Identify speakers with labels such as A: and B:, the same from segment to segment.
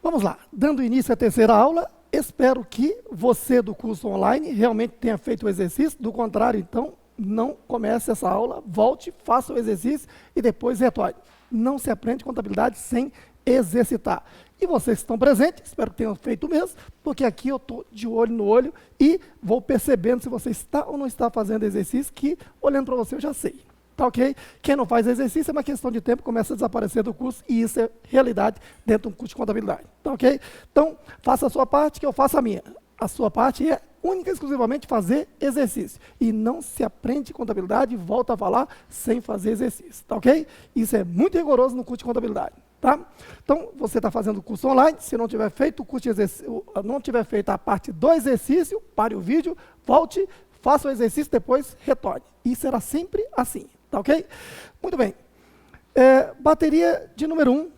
A: Vamos lá, dando início à terceira aula, espero que você do curso online realmente tenha feito o exercício, do contrário, então, não comece essa aula, volte, faça o exercício e depois retorne. Não se aprende contabilidade sem exercitar. E vocês que estão presentes, espero que tenham feito o mesmo, porque aqui eu estou de olho no olho e vou percebendo se você está ou não está fazendo exercício, que olhando para você eu já sei. Tá ok? Quem não faz exercício é uma questão de tempo, começa a desaparecer do curso e isso é realidade dentro de um curso de contabilidade. Tá ok? Então, faça a sua parte que eu faço a minha. A sua parte é única e exclusivamente fazer exercício. E não se aprende contabilidade, volta a falar, sem fazer exercício. Tá ok? Isso é muito rigoroso no curso de contabilidade. Tá? Então, você está fazendo o curso online, se não tiver feito o curso de exercício, não tiver feito a parte do exercício, pare o vídeo, volte, faça o exercício, depois retorne. E será sempre assim. Tá ok? Muito bem. Bateria de número 1,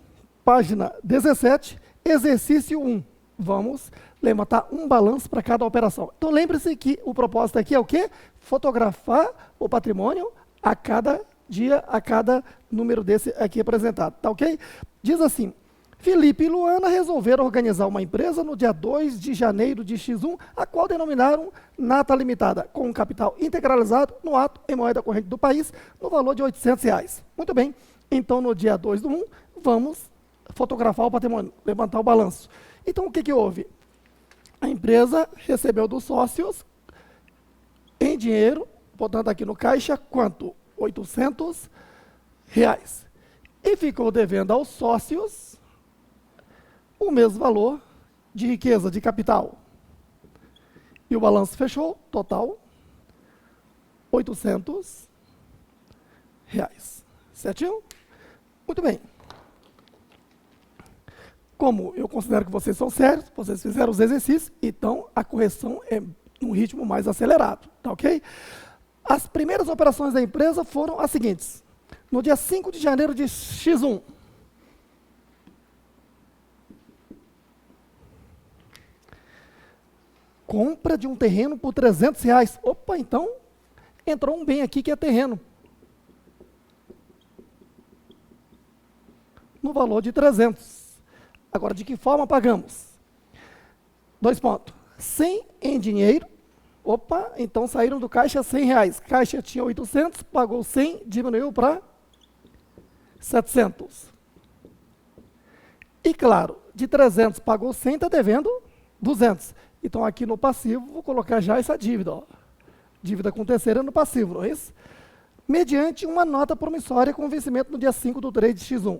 A: página 17, exercício 1. Vamos levantar um balanço para cada operação. Então, lembre-se que o propósito aqui é o quê? Fotografar o patrimônio a cada dia, a cada número desse aqui apresentado. Tá ok? Diz assim, Felipe e Luana resolveram organizar uma empresa no dia 2 de janeiro de X1, a qual denominaram Nata Limitada, com um capital integralizado no ato em moeda corrente do país, no valor de R$ 800. Muito bem, então no dia 2 do 1, vamos fotografar o patrimônio, levantar o balanço. Então o que houve? A empresa recebeu dos sócios em dinheiro, botando aqui no caixa, quanto? R$ 800. E ficou devendo aos sócios o mesmo valor de riqueza, de capital. E o balanço fechou, total, R$ 800. Certinho? Muito bem. Como eu considero que vocês são sérios, vocês fizeram os exercícios, então a correção é num ritmo mais acelerado, tá ok? As primeiras operações da empresa foram as seguintes. No dia 5 de janeiro de X1, compra de um terreno por R$ 300. Opa, então, entrou um bem aqui que é terreno. No valor de 300. Agora, de que forma pagamos? 2 pontos. 100 em dinheiro. Opa, então saíram do caixa R$ 100. Caixa tinha 800, pagou 100, diminuiu para 700. E claro, de 300 pagou 100, está devendo 200. Então, aqui no passivo, vou colocar já essa dívida. Ó. Dívida com terceira no passivo, não é isso? Mediante uma nota promissória com vencimento no dia 5 do 3 de X1.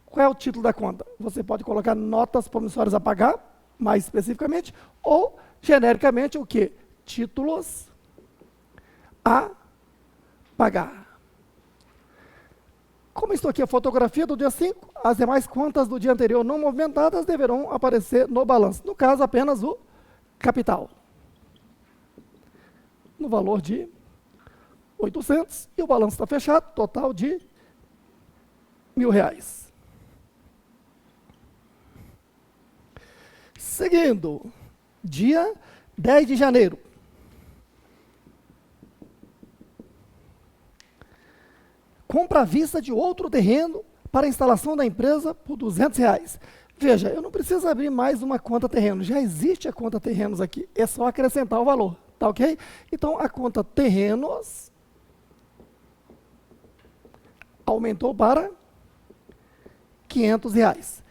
A: Qual é o título da conta? Você pode colocar notas promissórias a pagar, mais especificamente, ou, genericamente, o quê? Títulos a pagar. Como estou aqui a fotografia do dia 5, as demais contas do dia anterior não movimentadas deverão aparecer no balanço. No caso, apenas o capital, no valor de 800, e o balanço está fechado, total de R$ 1.000. Seguindo, dia 10 de janeiro. Compra à vista de outro terreno para a instalação da empresa por R$ 200. Veja, eu não preciso abrir mais uma conta terreno, já existe a conta terrenos aqui, é só acrescentar o valor, tá ok? Então, a conta terrenos aumentou para R$ 500.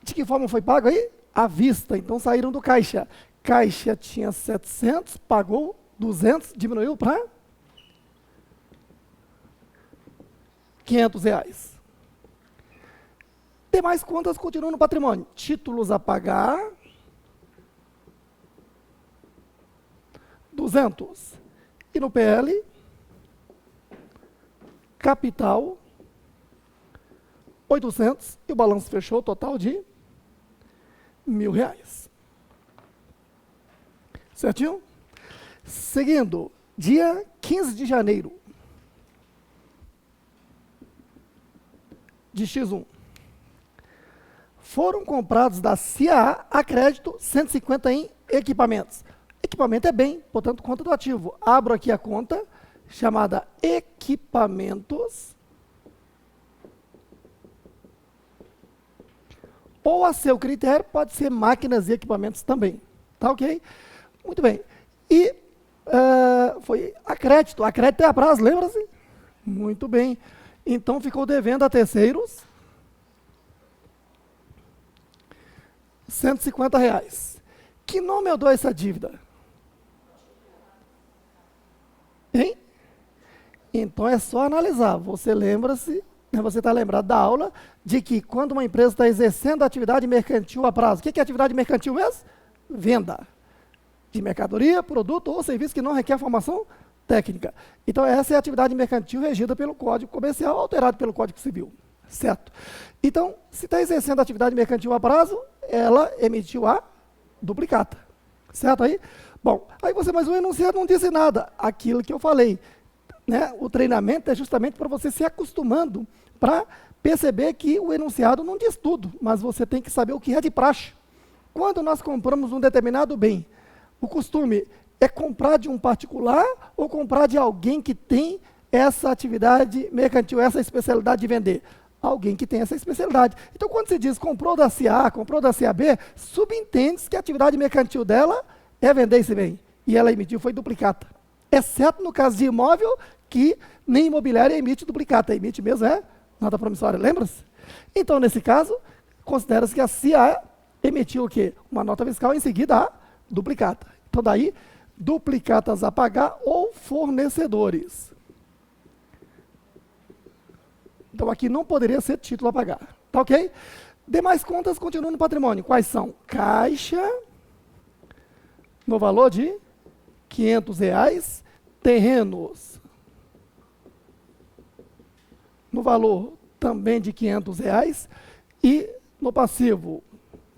A: De que forma foi pago aí? À vista, então saíram do caixa. Caixa tinha 700, pagou 200, diminuiu para R$ 500. Demais contas continuam no patrimônio. Títulos a pagar, 200. E no PL, capital, 800. E o balanço fechou, total de R$ 1.000. Certinho? Seguindo, dia 15 de janeiro de X1. Foram comprados da CIA a crédito 150 em equipamentos. Equipamento é bem, portanto, conta do ativo. Abro aqui a conta, chamada equipamentos. ou a seu critério, pode ser máquinas e equipamentos também. Tá ok? Muito bem. E foi a crédito. A crédito é a prazo, lembra-se? Muito bem. Então ficou devendo a terceiros R$ 150. Que nome eu dou a essa dívida? Hein? Então é só analisar. Você lembra-se, né, você está lembrado da aula, de que quando uma empresa está exercendo atividade mercantil a prazo, o que é atividade mercantil mesmo? Venda de mercadoria, produto ou serviço que não requer formação técnica. Então essa é a atividade mercantil regida pelo Código Comercial, alterado pelo Código Civil. Certo? Então, se está exercendo atividade mercantil a prazo, ela emitiu a duplicata. Certo aí? Bom, aí você, mas o enunciado não disse nada. Aquilo que eu falei. Né? O treinamento é justamente para você se acostumando, para perceber que o enunciado não diz tudo, mas você tem que saber o que é de praxe. Quando nós compramos um determinado bem, o costume é comprar de um particular ou comprar de alguém que tem essa atividade mercantil, essa especialidade de vender? Alguém que tem essa especialidade. Então, quando se diz comprou da CA, comprou da CAB, subentende-se que a atividade mercantil dela é vender esse bem. E ela emitiu, foi duplicata. Exceto no caso de imóvel, que nem imobiliária emite duplicata. Emite mesmo nota promissória, lembra-se? Então, nesse caso, considera-se que a CA emitiu o quê? Uma nota fiscal, em seguida a duplicata. Então, daí, duplicatas a pagar ou fornecedores. Então, aqui não poderia ser título a pagar. Tá ok? Demais contas continuam no patrimônio. Quais são? Caixa, no valor de R$ 500. Terrenos, no valor também de R$ 500. E no passivo,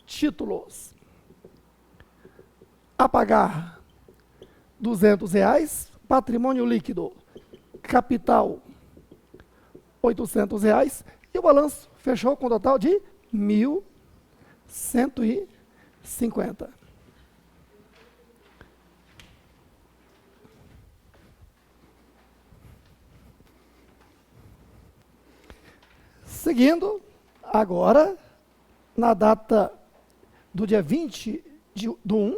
A: títulos a pagar R$ 200. Patrimônio líquido, capital R$ 800. E o balanço fechou com um total de R$ 1.150. Seguindo, agora, na data do dia 20/1,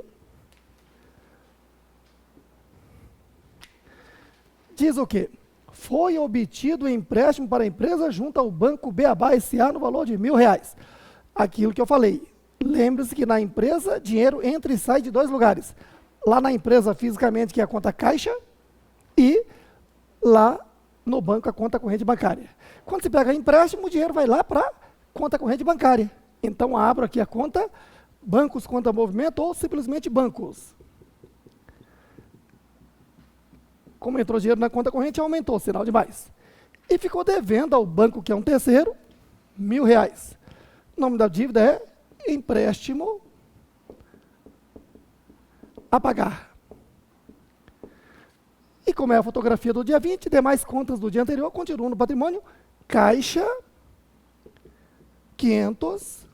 A: diz o quê? Foi obtido empréstimo para a empresa junto ao Banco Beabá S.A. no valor de R$ 1.000. Aquilo que eu falei. Lembre-se que na empresa, dinheiro entra e sai de dois lugares. Lá na empresa, fisicamente, que é a conta caixa, e lá no banco, a conta corrente bancária. Quando se pega empréstimo, o dinheiro vai lá para a conta corrente bancária. Então, abro aqui a conta, bancos, conta movimento ou simplesmente bancos. Como entrou dinheiro na conta corrente, aumentou, sinal de mais. E ficou devendo ao banco, que é um terceiro, R$ 1.000. O nome da dívida é empréstimo a pagar. E como é a fotografia do dia 20, demais contas do dia anterior continuam no patrimônio. Caixa, 500.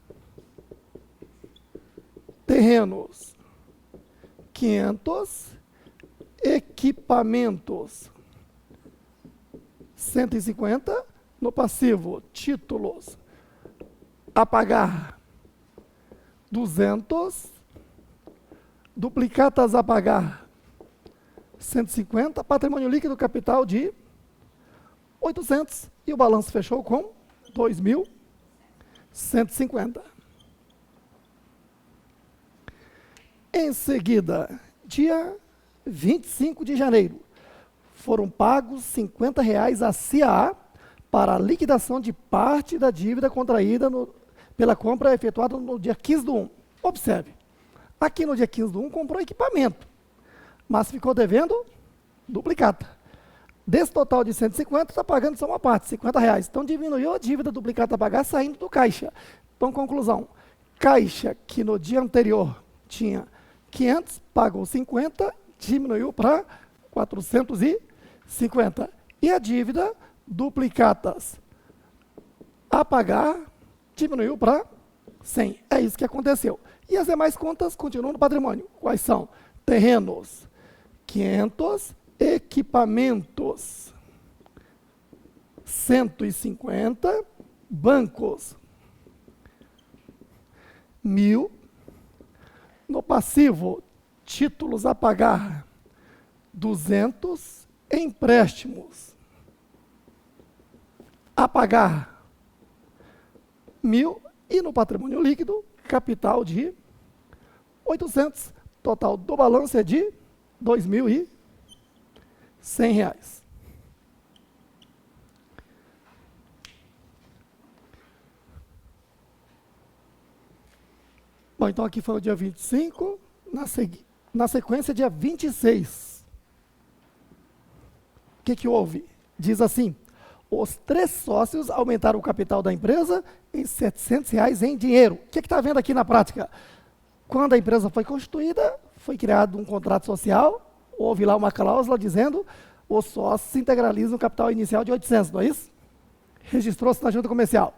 A: Terrenos, 500. Equipamentos, 150. No passivo, títulos a pagar, 200. Duplicatas a pagar, 150. Patrimônio líquido capital de 800. E o balanço fechou com 2.150. Em seguida, dia 25 de janeiro, foram pagos R$ 50 à CAA para a liquidação de parte da dívida contraída pela compra efetuada no dia 15/1. Observe, aqui no dia 15/1 comprou equipamento, mas ficou devendo duplicata. Desse total de 150, está pagando só uma parte, R$ 50. Então, diminuiu a dívida duplicata a pagar saindo do caixa. Então, conclusão, caixa que no dia anterior tinha 500, pagou 50, diminuiu para 450. E a dívida, duplicatas a pagar, diminuiu para 100. É isso que aconteceu. E as demais contas continuam no patrimônio. Quais são? Terrenos, 500. Equipamentos, 150. Bancos, 1.000. No passivo, títulos a pagar, 200. Empréstimos a pagar, 1.000. E no patrimônio líquido, capital de 800. Total do balanço é de R$ 2.100. Bom, então aqui foi o dia 25, na sequência, dia 26. O que houve? Diz assim: os 3 sócios aumentaram o capital da empresa em R$ 700 em dinheiro. O que está vendo aqui na prática? Quando a empresa foi constituída, foi criado um contrato social, houve lá uma cláusula dizendo os sócios se integralizam no capital inicial de 800, não é isso? Registrou-se na junta comercial.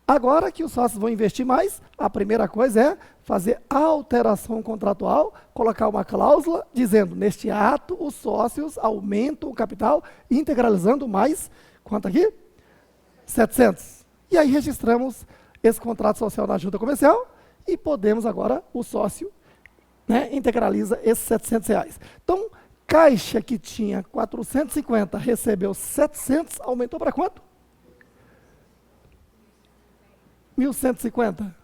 A: Agora que os sócios vão investir mais, a primeira coisa é fazer a alteração contratual, colocar uma cláusula dizendo, neste ato, os sócios aumentam o capital, integralizando mais, quanto aqui? 700. E aí registramos esse contrato social na junta comercial e podemos agora, o sócio, integraliza esses R$ 700. Então, caixa que tinha 450, recebeu 700, aumentou para quanto? 1.150.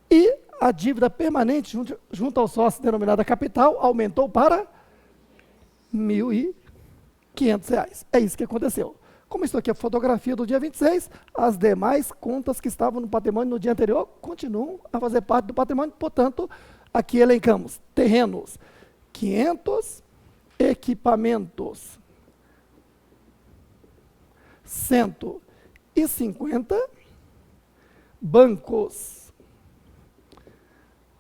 A: E a dívida permanente junto ao sócio denominada capital aumentou para R$ 1.500. É isso que aconteceu. Como isso aqui é fotografia do dia 26, as demais contas que estavam no patrimônio no dia anterior continuam a fazer parte do patrimônio, portanto, aqui elencamos terrenos 500, equipamentos 150, bancos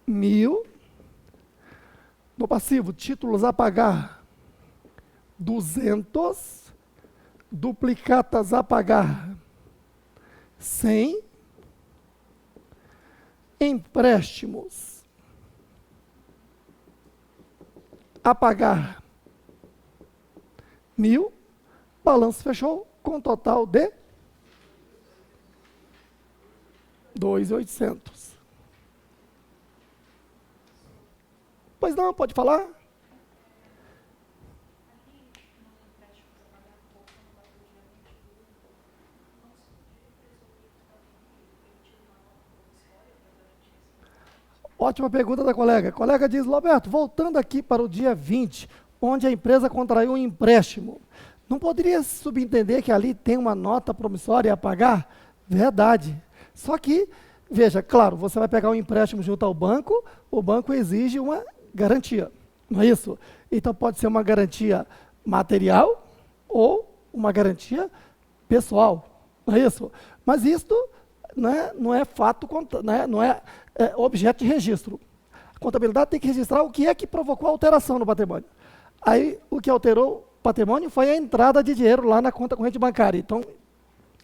A: 1.000, no passivo, títulos a pagar 200, duplicatas a pagar 100, empréstimos a pagar 1.000, balanço fechou com um total de 2.800. Pois não, pode falar? Ótima pergunta da colega. A colega diz, Roberto, voltando aqui para o dia 20, onde a empresa contraiu um empréstimo, não poderia subentender que ali tem uma nota promissória a pagar? Verdade. Só que, veja, claro, você vai pegar um empréstimo junto ao banco, o banco exige uma garantia, não é isso? Então pode ser uma garantia material ou uma garantia pessoal, não é isso? Mas isto não é fato, não é objeto de registro. A contabilidade tem que registrar o que é que provocou a alteração no patrimônio. Aí, o que alterou o patrimônio foi a entrada de dinheiro lá na conta corrente bancária. Então,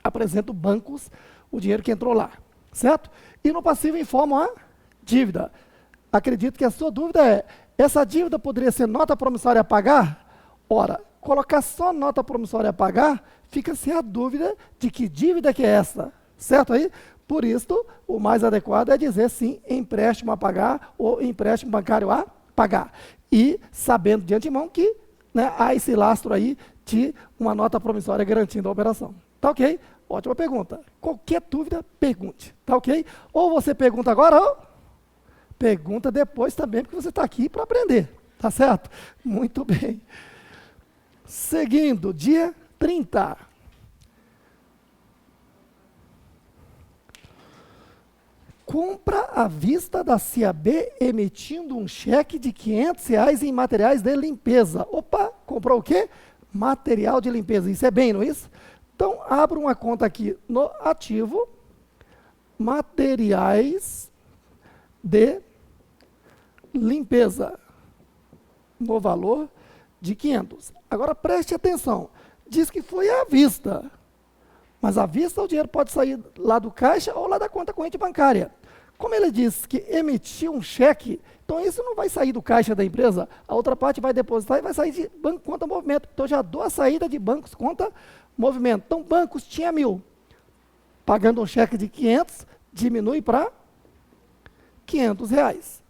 A: apresento bancos o dinheiro que entrou lá, certo? E no passivo informa a dívida. Acredito que a sua dúvida é, essa dívida poderia ser nota promissória a pagar? Ora, colocar só nota promissória a pagar, fica-se a dúvida de que dívida que é essa, certo aí? Por isso, o mais adequado é dizer sim, empréstimo a pagar ou empréstimo bancário a pagar. E sabendo de antemão que há esse lastro aí de uma nota promissória garantindo a operação. Tá ok? Ótima pergunta. Qualquer dúvida, pergunte. Tá ok? Ou você pergunta agora, ou pergunta depois também, porque você está aqui para aprender. Tá certo? Muito bem. Seguindo, dia 30. Compra à vista da CIAB emitindo um cheque de R$ 500 em materiais de limpeza. Opa, comprou o quê? Material de limpeza. Isso é bem, não é isso? Então, abra uma conta aqui no ativo, materiais de limpeza, no valor de 500. Agora, preste atenção. Diz que foi à vista. Mas à vista o dinheiro pode sair lá do caixa ou lá da conta corrente bancária. Como ele disse que emitiu um cheque, então isso não vai sair do caixa da empresa, a outra parte vai depositar e vai sair de banco conta movimento. Então já dou a saída de bancos conta movimento. Então bancos tinha 1.000, pagando um cheque de 500, diminui para R$ 500.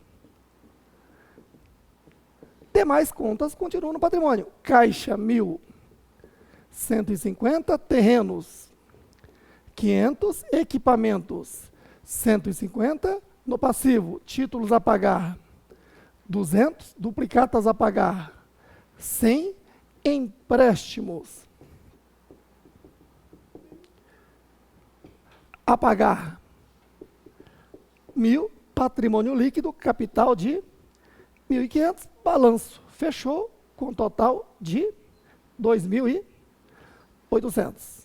A: Demais contas continuam no patrimônio. Caixa, 1.150, terrenos, 500, equipamentos, 150, no passivo, títulos a pagar, 200, duplicatas a pagar, 100, empréstimos a pagar, 1.000, patrimônio líquido, capital de 1.500, balanço, fechou com total de 2.800.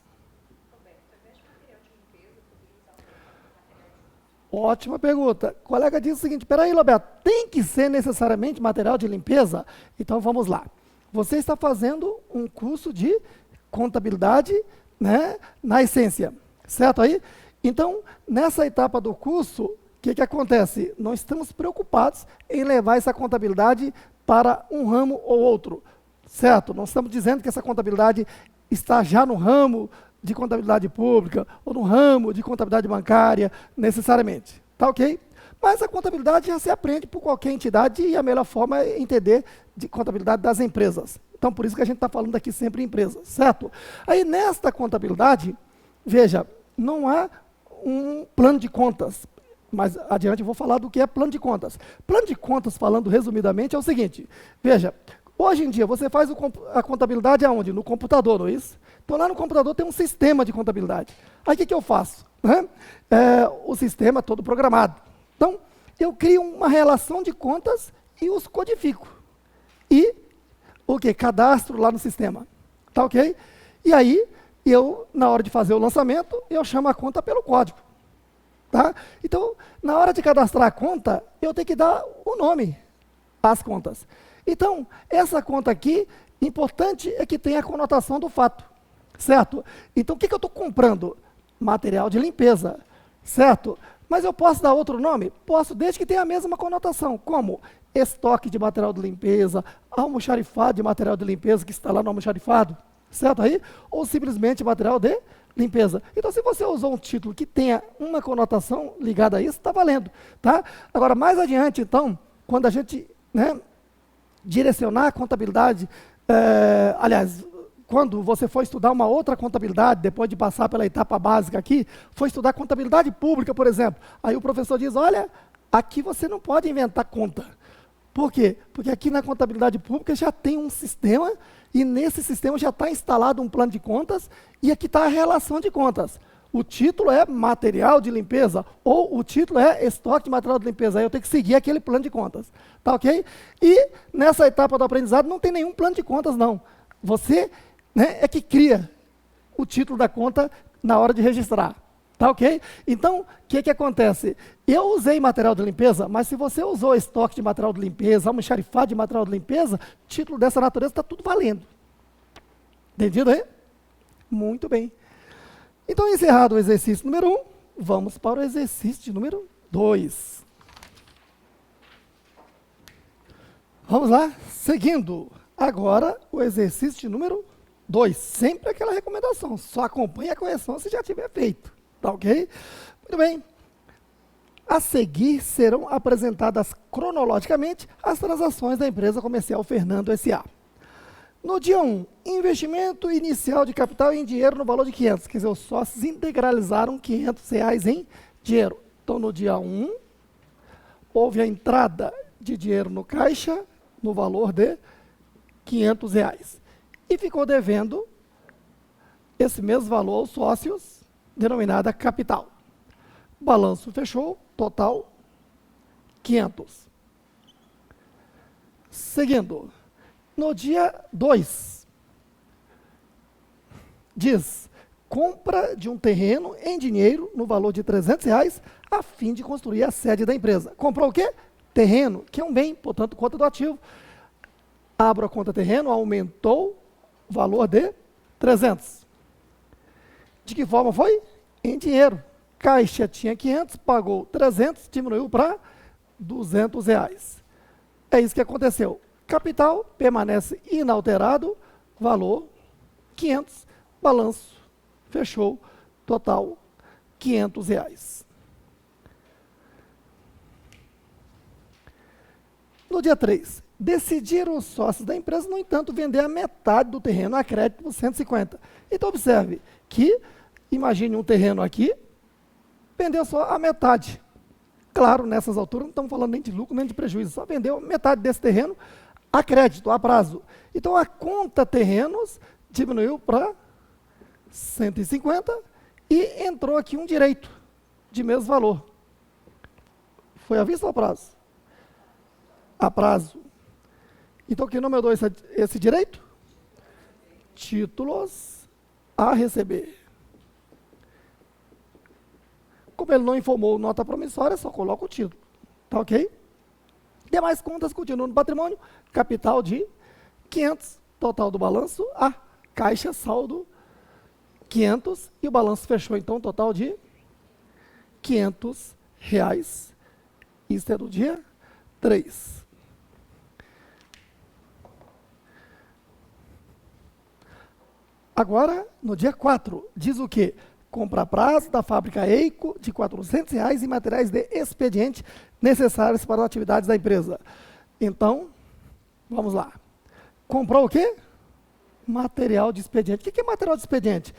A: Ótima pergunta. O colega diz o seguinte, peraí, Roberto, tem que ser necessariamente material de limpeza? Então vamos lá. Você está fazendo um curso de contabilidade, né, na essência, certo aí? Então, nessa etapa do curso, o que acontece? Nós estamos preocupados em levar essa contabilidade para um ramo ou outro, certo? Não estamos dizendo que essa contabilidade está já no ramo de contabilidade pública ou no ramo de contabilidade bancária, necessariamente, tá ok? Mas a contabilidade já se aprende por qualquer entidade e a melhor forma é entender de contabilidade das empresas. Então, por isso que a gente está falando aqui sempre em empresas, certo? Aí, nesta contabilidade, veja, não há um plano de contas. Mais adiante eu vou falar do que é plano de contas. Plano de contas, falando resumidamente, é o seguinte. Veja, hoje em dia você faz a contabilidade aonde? No computador, não é isso? Então lá no computador tem um sistema de contabilidade. Aí o que eu faço? O sistema todo programado. Então, eu crio uma relação de contas e os codifico. E o que? Cadastro lá no sistema. Tá ok? E aí, na hora de fazer o lançamento, eu chamo a conta pelo código. Tá? Então, na hora de cadastrar a conta, eu tenho que dar o nome às contas. Então, essa conta aqui, importante é que tenha a conotação do fato, certo? Então, o que eu estou comprando? Material de limpeza, certo? Mas eu posso dar outro nome? Posso, desde que tenha a mesma conotação, como estoque de material de limpeza, almoxarifado de material de limpeza, que está lá no almoxarifado, certo aí? Ou simplesmente material de limpeza. Então, se você usou um título que tenha uma conotação ligada a isso, está valendo, tá? Agora, mais adiante, então, quando a gente, direcionar a contabilidade, aliás, quando você for estudar uma outra contabilidade, depois de passar pela etapa básica aqui, for estudar contabilidade pública, por exemplo, aí o professor diz, olha, aqui você não pode inventar conta. Por quê? Porque aqui na contabilidade pública já tem um sistema e nesse sistema já está instalado um plano de contas e aqui está a relação de contas. O título é material de limpeza ou o título é estoque de material de limpeza. Aí eu tenho que seguir aquele plano de contas. Tá ok? E nessa etapa do aprendizado não tem nenhum plano de contas, não. Você é que cria o título da conta na hora de registrar. Tá ok? Então, o que acontece? Eu usei material de limpeza, mas se você usou estoque de material de limpeza, almoxarifado de material de limpeza, título dessa natureza está tudo valendo. Entendido aí? Muito bem. Então, encerrado o exercício número 1, vamos para o exercício número 2. Vamos lá? Seguindo. Agora, o exercício número 2. Sempre aquela recomendação. Só acompanhe a correção se já tiver feito. Tá ok? Muito bem. A seguir serão apresentadas cronologicamente as transações da empresa comercial Fernando S.A. No dia 1, investimento inicial de capital em dinheiro no valor de 500. Quer dizer, os sócios integralizaram R$ 500 em dinheiro. Então, no dia 1, houve a entrada de dinheiro no caixa no valor de R$ 500. E ficou devendo esse mesmo valor aos sócios, denominada capital. O balanço fechou, total 500. Seguindo, no dia 2, diz, compra de um terreno em dinheiro no valor de R$ 300 a fim de construir a sede da empresa. Comprou o quê? Terreno, que é um bem, portanto, conta do ativo. Abro a conta terreno, aumentou o valor de 300. De que forma foi? Em dinheiro. Caixa tinha 500, pagou 300, diminuiu para R$ 200. É isso que aconteceu. Capital permanece inalterado, valor 500, balanço, fechou, total R$ 500. No dia 3, decidiram os sócios da empresa, no entanto, vender a metade do terreno a crédito por 150. Então, observe que, imagine um terreno aqui, vendeu só a metade. Claro, nessas alturas não estamos falando nem de lucro, nem de prejuízo, só vendeu metade desse terreno a crédito, a prazo. Então, a conta terrenos diminuiu para 150 e entrou aqui um direito de mesmo valor. Foi à vista ou a prazo? A prazo. Então, que nome eu dou esse direito? Títulos a receber. Como ele não informou nota promissória, só coloca o título. Tá ok? Demais contas continuam no patrimônio. Capital de 500. Total do balanço, a caixa saldo 500. E o balanço fechou, então, total de R$ 500. Isso é do dia 3. Agora, no dia 4, diz o quê? Compra a prazo da fábrica Eico de R$ 400 e materiais de expediente necessários para as atividades da empresa. Então, vamos lá. Comprou o quê? Material de expediente. O que é material de expediente?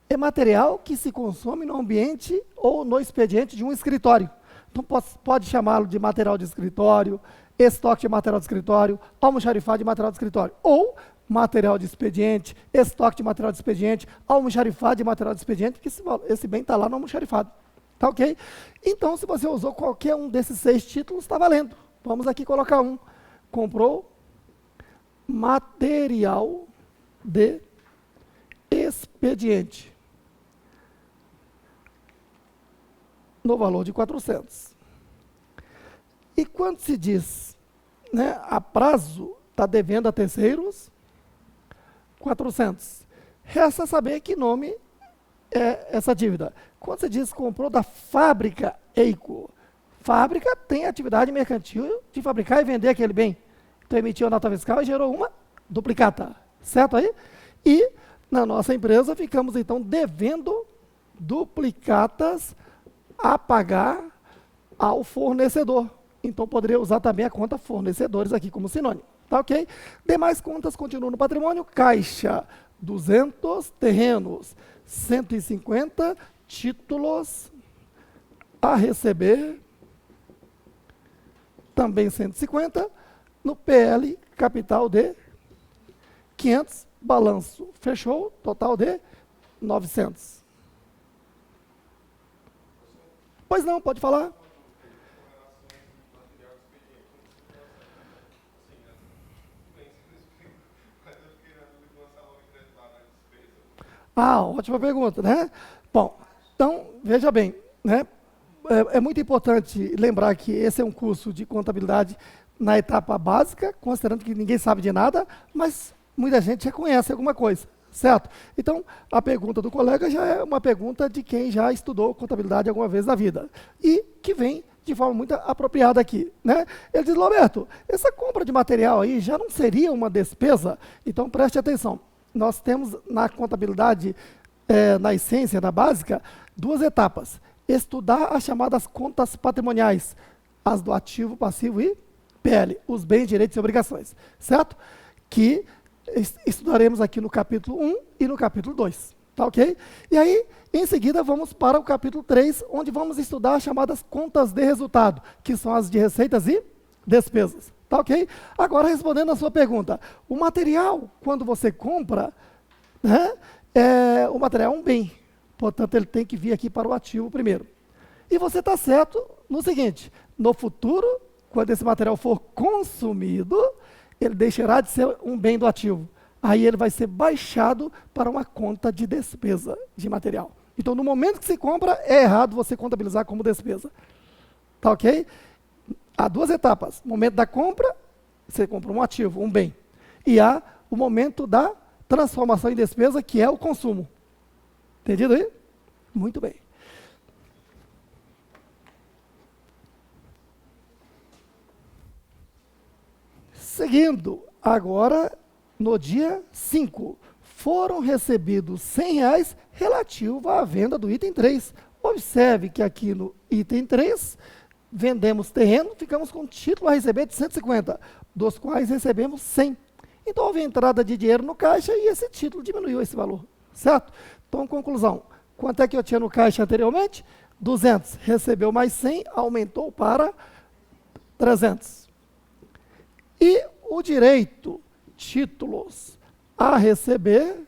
A: É material que se consome no ambiente ou no expediente de um escritório. Então, pode chamá-lo de material de escritório, estoque de material de escritório, almoxarifado de material de escritório. Ou material de expediente, estoque de material de expediente, almoxarifado de material de expediente, porque esse bem está lá no almoxarifado. Tá ok? Então, se você usou qualquer um desses 6 títulos, está valendo. Vamos aqui colocar um. Comprou material de expediente no valor de 400. E quando se diz, né, a prazo, está devendo a terceiros, 400. Resta saber que nome é essa dívida. Quando se diz comprou da fábrica Eico, fábrica tem atividade mercantil de fabricar e vender aquele bem. Então emitiu a nota fiscal e gerou uma duplicata. Certo aí? E na nossa empresa ficamos então devendo duplicatas a pagar ao fornecedor. Então poderia usar também a conta fornecedores aqui como sinônimo. Tá ok? Demais contas continuam no patrimônio. Caixa, 200 terrenos, 150 títulos a receber, também 150. No PL, capital de 500, balanço fechou, total de 900. Pois não, pode falar. Ah, ótima pergunta, né? Bom, então, veja bem, né? É muito importante lembrar que esse é um curso de contabilidade na etapa básica, considerando que ninguém sabe de nada, mas muita gente já conhece alguma coisa, certo? Então, a pergunta do colega já é uma pergunta de quem já estudou contabilidade alguma vez na vida, e que vem de forma muito apropriada aqui, né? Ele diz, Roberto, essa compra de material aí já não seria uma despesa? Então, preste atenção. Nós temos na contabilidade, na essência, na básica, 2 etapas. Estudar as chamadas contas patrimoniais, as do ativo, passivo e PL, os bens, direitos e obrigações, certo? Que estudaremos aqui no capítulo 1 e no capítulo 2, tá ok? E aí, em seguida, vamos para o capítulo 3, onde vamos estudar as chamadas contas de resultado, que são as de receitas e despesas. Tá ok? Agora, respondendo a sua pergunta, o material, quando você compra, né, o material é um bem, portanto, ele tem que vir aqui para o ativo primeiro. E você está certo no seguinte, no futuro, quando esse material for consumido, ele deixará de ser um bem do ativo. Aí ele vai ser baixado para uma conta de despesa de material. Então, no momento que se compra, é errado você contabilizar como despesa. Tá ok? Há 2 etapas. Momento da compra, você compra um ativo, um bem. E há o momento da transformação em despesa, que é o consumo. Entendido aí? Muito bem. Seguindo, agora, no dia 5, foram recebidos R$ 100 relativo à venda do item 3. Observe que aqui no item 3, vendemos terreno, ficamos com título a receber de 150, dos quais recebemos 100. Então, houve entrada de dinheiro no caixa e esse título diminuiu esse valor, certo? Então, conclusão, quanto é que eu tinha no caixa anteriormente? 200, recebeu mais 100, aumentou para 300. E o direito, títulos a receber,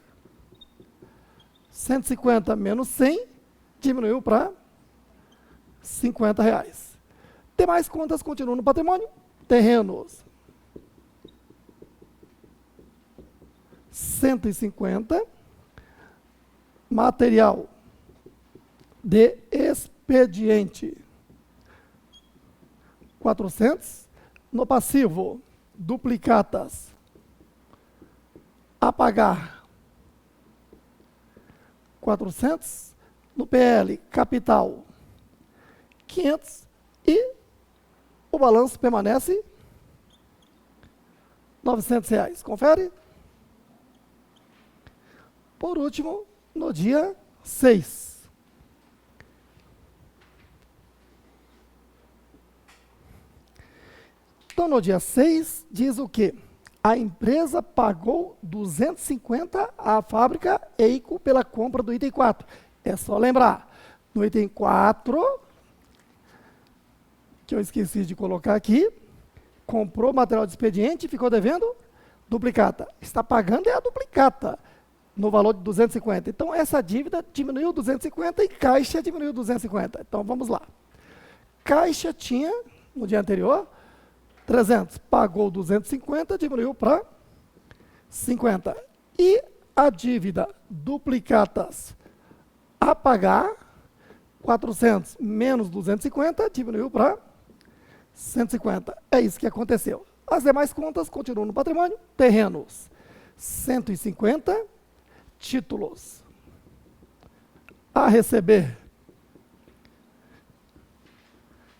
A: 150 menos 100, diminuiu para R$50. Demais contas continuam no patrimônio. Terrenos, 150. Material de expediente, 400. No passivo, duplicatas a pagar, 400. No PL, capital, 500. E o balanço permanece R$900. Confere. Por último, no dia 6. Então, no dia 6, diz o quê? A empresa pagou 250 à fábrica Eico pela compra do item 4. É só lembrar, no item 4, que eu esqueci de colocar aqui, comprou material de expediente e ficou devendo duplicata. Está pagando é a duplicata, no valor de 250. Então, essa dívida diminuiu 250 e Caixa diminuiu 250. Então, vamos lá. Caixa tinha, no dia anterior, 300. Pagou 250, diminuiu para 50. E a dívida duplicatas a pagar, 400 menos 250, diminuiu para 150. É isso que aconteceu. As demais contas continuam no patrimônio. Terrenos, 150. Títulos a receber,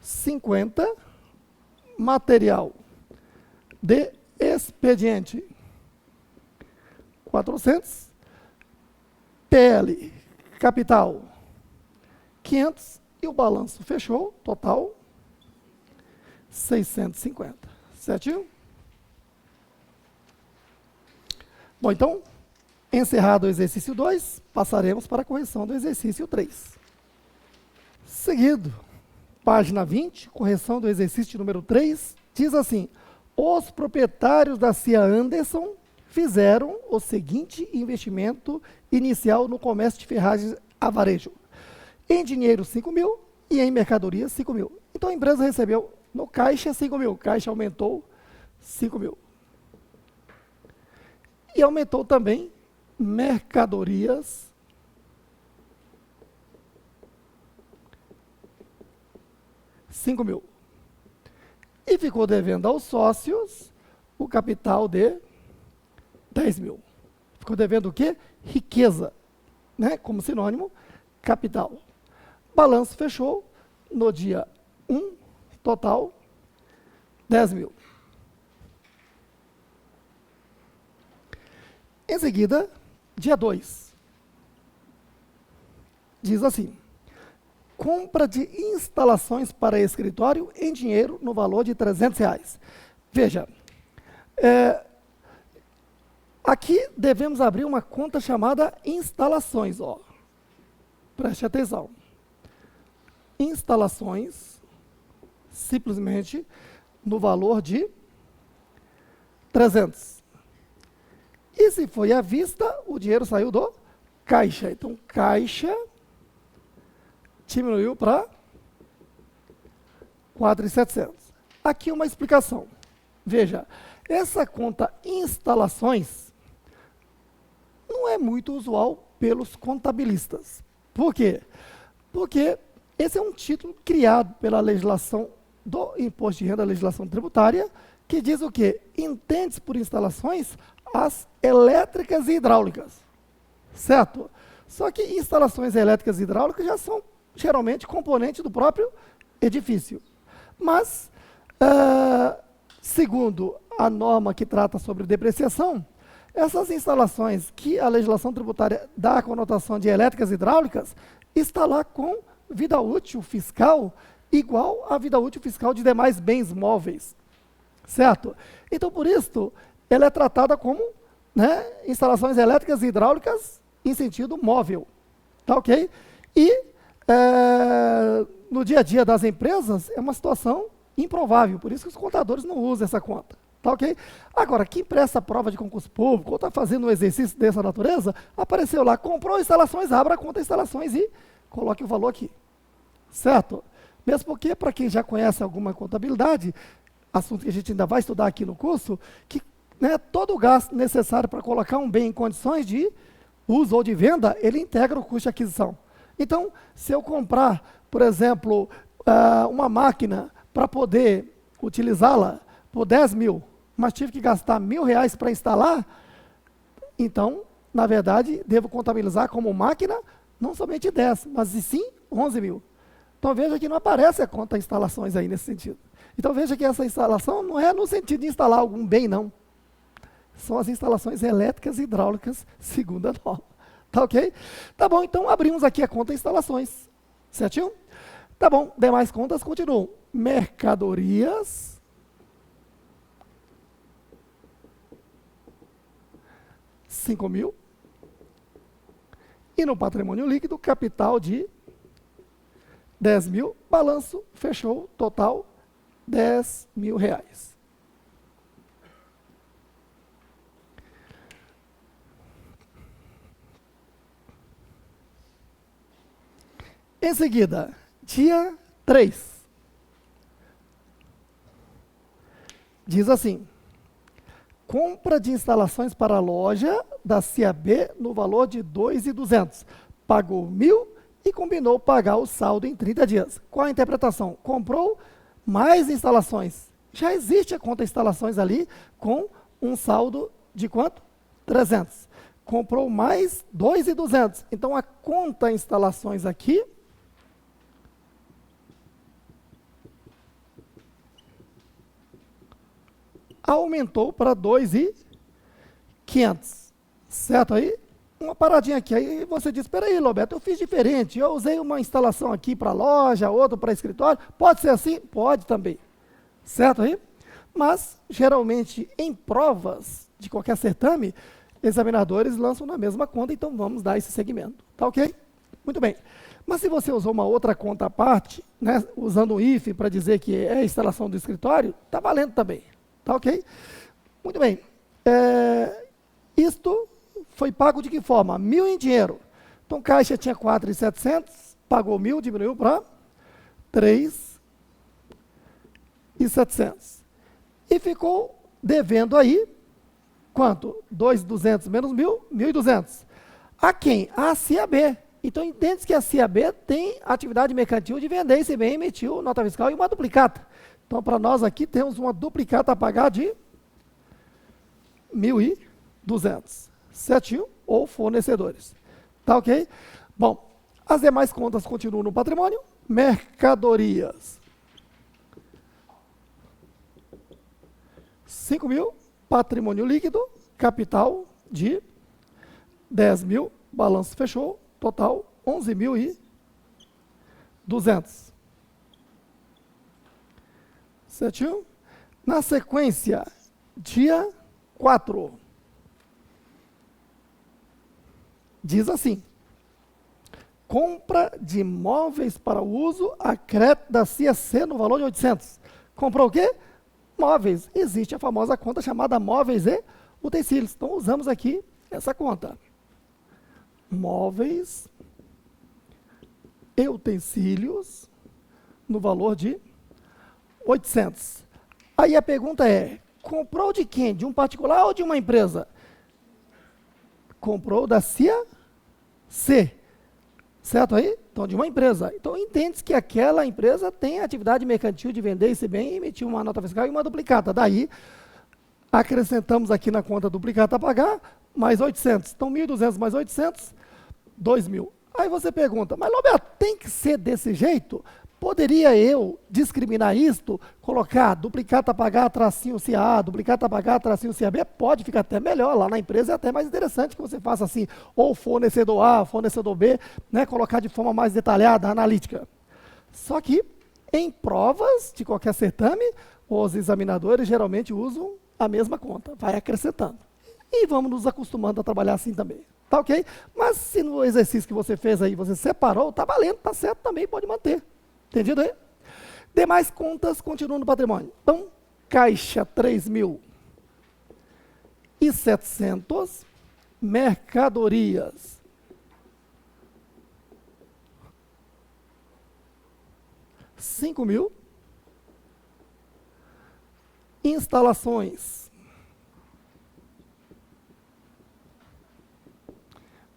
A: 50. Material de expediente, 400. PL, capital, 500. E o balanço fechou, total, 650. Certinho? Bom, então, encerrado o exercício 2, passaremos para a correção do exercício 3. Seguido, página 20, correção do exercício número 3, diz assim: os proprietários da CIA Anderson fizeram o seguinte investimento inicial no comércio de ferragens a varejo. Em dinheiro, 5 mil e em mercadoria, 5 mil. Então, a empresa recebeu no caixa 5 mil. Caixa aumentou 5 mil. E aumentou também mercadorias, 5 mil. E ficou devendo aos sócios o capital de 10 mil. Ficou devendo o quê? Riqueza, né? Como sinônimo, capital. Balanço fechou no dia 1, total, 10 mil. Em seguida, dia 2, diz assim: compra de instalações para escritório em dinheiro no valor de R$300. Veja, aqui devemos abrir uma conta chamada instalações. Ó. Preste atenção. Instalações, simplesmente, no valor de 300. E se foi à vista, o dinheiro saiu do caixa. Então, caixa diminuiu para 4.700. Aqui uma explicação. Veja, essa conta instalações não é muito usual pelos contabilistas. Por quê? Porque esse é um título criado pela legislação do Imposto de Renda, a legislação tributária, que diz o quê? Entende-se por instalações as elétricas e hidráulicas. Certo? Só que instalações elétricas e hidráulicas já são geralmente componente do próprio edifício. Mas, segundo a norma que trata sobre depreciação, essas instalações que a legislação tributária dá a conotação de elétricas e hidráulicas, está lá com vida útil fiscal igual à vida útil fiscal de demais bens móveis, certo? Então, por isso, ela é tratada como, né, instalações elétricas e hidráulicas em sentido móvel, tá ok? E no dia a dia das empresas é uma situação improvável, por isso que os contadores não usam essa conta, tá ok? Agora, quem presta prova de concurso público ou está fazendo um exercício dessa natureza, apareceu lá, comprou instalações, abra a conta instalações e coloque o valor aqui, certo? Mesmo porque, para quem já conhece alguma contabilidade, assunto que a gente ainda vai estudar aqui no curso, que, né, todo o gasto necessário para colocar um bem em condições de uso ou de venda, ele integra o custo de aquisição. Então, se eu comprar, por exemplo, uma máquina para poder utilizá-la por 10 mil, mas tive que gastar R$1.000 para instalar, então, na verdade, devo contabilizar como máquina não somente 10, mas sim 11 mil. Então, veja que não aparece a conta instalações aí nesse sentido. Então, veja que essa instalação não é no sentido de instalar algum bem, não. São as instalações elétricas e hidráulicas, segundo a norma. Tá ok? Tá bom, então abrimos aqui a conta instalações. Certinho? Tá bom, demais contas continuam. Mercadorias. R$5.000. E no patrimônio líquido, capital de R$10.000. Balanço, fechou, total R$10.000. Em seguida, dia 3. Diz assim: compra de instalações para a loja da CIAB no valor de R$2.200. Pagou 1.000 e combinou pagar o saldo em 30 dias. Qual a interpretação? Comprou mais instalações. Já existe a conta instalações ali com um saldo de quanto? 300. Comprou mais 2.200. Então, a conta instalações aqui aumentou para 2.500, certo aí? Uma paradinha aqui, aí você diz, espera aí, Roberto, eu fiz diferente, eu usei uma instalação aqui para loja, outra para escritório, pode ser assim? Pode também, certo aí? Mas, geralmente, em provas de qualquer certame, examinadores lançam na mesma conta, então vamos dar esse segmento, tá ok? Muito bem. Mas se você usou uma outra conta à parte, né, usando o IF para dizer que é a instalação do escritório, está valendo também. Tá ok? Muito bem. Isto foi pago de que forma? 1.000 em dinheiro. Então, caixa tinha 4.700, pagou 1.000, diminuiu para 3.700. E ficou devendo aí, quanto? 2.200 menos 1.000, 1.200. A quem? A CIAB. Então, entende-se que a CIAB tem atividade mercantil de vender esse bem, emitiu nota fiscal e uma duplicata. Então, para nós aqui, temos uma duplicata a pagar de 1.200. Certinho? Ou fornecedores. Tá ok? Bom, as demais contas continuam no patrimônio. Mercadorias. 5.000. Patrimônio líquido. Capital de 10.000. Balanço fechou. Total 11.200. Certinho? Na sequência, dia 4. Diz assim: compra de imóveis para uso a crédito da CIAC no valor de 800. Comprou o quê? Móveis. Existe a famosa conta chamada móveis e utensílios. Então, usamos aqui essa conta. Móveis e utensílios no valor de 800. Aí a pergunta é, comprou de quem? De um particular ou de uma empresa? Comprou da CIAC. Certo aí? Então, de uma empresa. Então, entende-se que aquela empresa tem atividade mercantil de vender esse bem e emitiu uma nota fiscal e uma duplicata. Daí, acrescentamos aqui na conta duplicata a pagar, mais 800. Então, 1.200 mais 800, 2.000. Aí você pergunta, mas Roberto, tem que ser desse jeito? Poderia eu discriminar isto, colocar duplicata a pagar, tracinho CA, duplicata a pagar, tracinho CAB? Pode ficar até melhor, lá na empresa é até mais interessante que você faça assim, ou fornecedor A, fornecedor B, né, colocar de forma mais detalhada, analítica. Só que, Em provas de qualquer certame, os examinadores geralmente usam a mesma conta, vai acrescentando. E vamos nos acostumando a trabalhar assim também. Tá ok? Mas se no exercício que você fez aí, você separou, tá valendo, tá certo também, pode manter. Entendido aí? Demais contas continuam no patrimônio. Então, caixa 3.700, mercadorias 5.000, instalações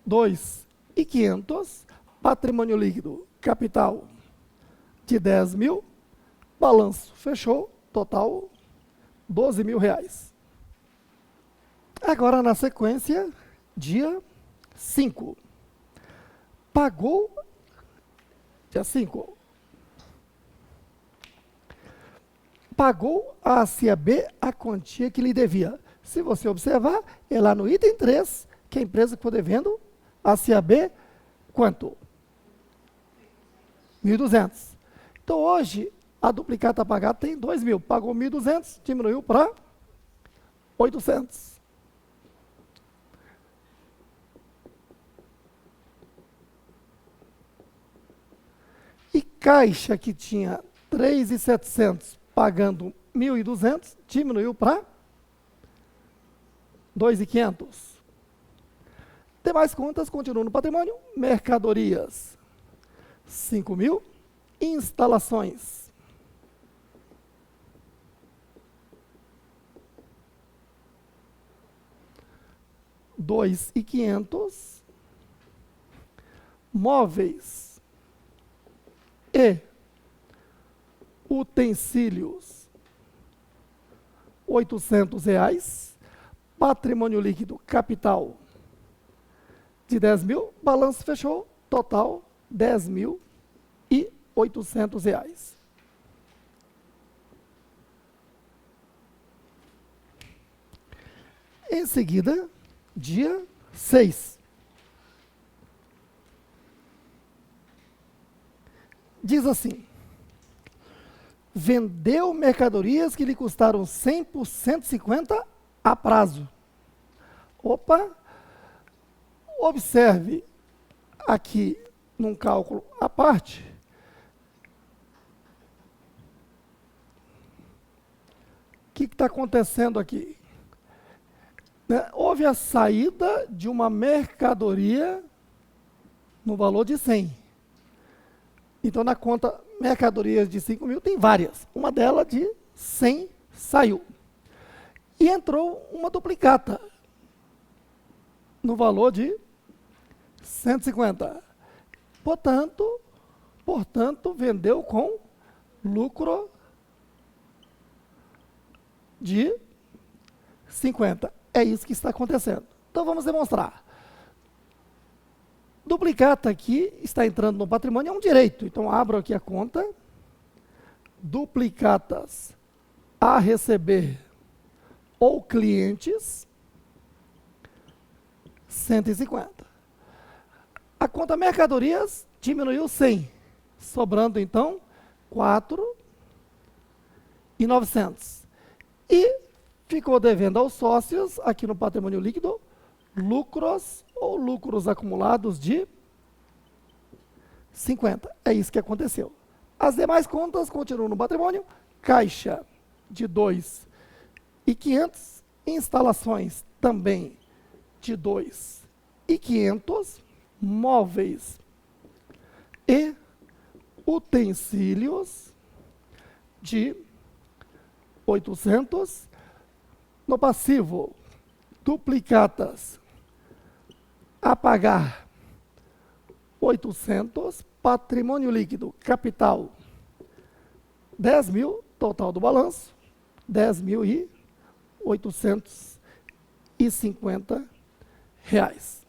A: 2.500, patrimônio líquido, capital de 10.000, balanço fechou, total 12.000 reais. Agora na sequência, dia 5. Pagou, dia 5. Pagou a CIAB a quantia que lhe devia. Se você observar, é lá no item 3, que a empresa que for devendo, a CIAB, quanto? 1.200. Então hoje, a duplicata a pagar tem 2.000. Pagou 1.200, diminuiu para 800. E caixa que tinha 3.700 pagando 1.200, diminuiu para 2.500. Demais contas continuam no patrimônio. Mercadorias 5.000, instalações 2.500, móveis e utensílios 800 reais, patrimônio líquido capital de 10.000, balanço fechou, total 10.800 reais. Em seguida, dia 6. Diz assim: vendeu mercadorias que lhe custaram 100 por 150 a prazo. Opa! Observe aqui num cálculo à parte, o que está acontecendo aqui? Houve a saída de uma mercadoria no valor de 100. Então, na conta mercadorias de 5.000, tem várias. Uma delas de 100 saiu. E entrou uma duplicata no valor de 150. Portanto, vendeu com lucro de 50. É isso que está acontecendo. Então, vamos demonstrar. Duplicata aqui está entrando no patrimônio, é um direito. Então, abro aqui a conta. Duplicatas a receber ou clientes, 150. A conta mercadorias diminuiu 100, sobrando então 4.900. E ficou devendo aos sócios, aqui no patrimônio líquido, lucros ou lucros acumulados de 50. É isso que aconteceu. As demais contas continuam no patrimônio. Caixa de 2.500, instalações também de 2.500, móveis e utensílios de 800. No passivo, duplicatas a pagar 800, patrimônio líquido, capital 10.000, total do balanço 10.850 reais.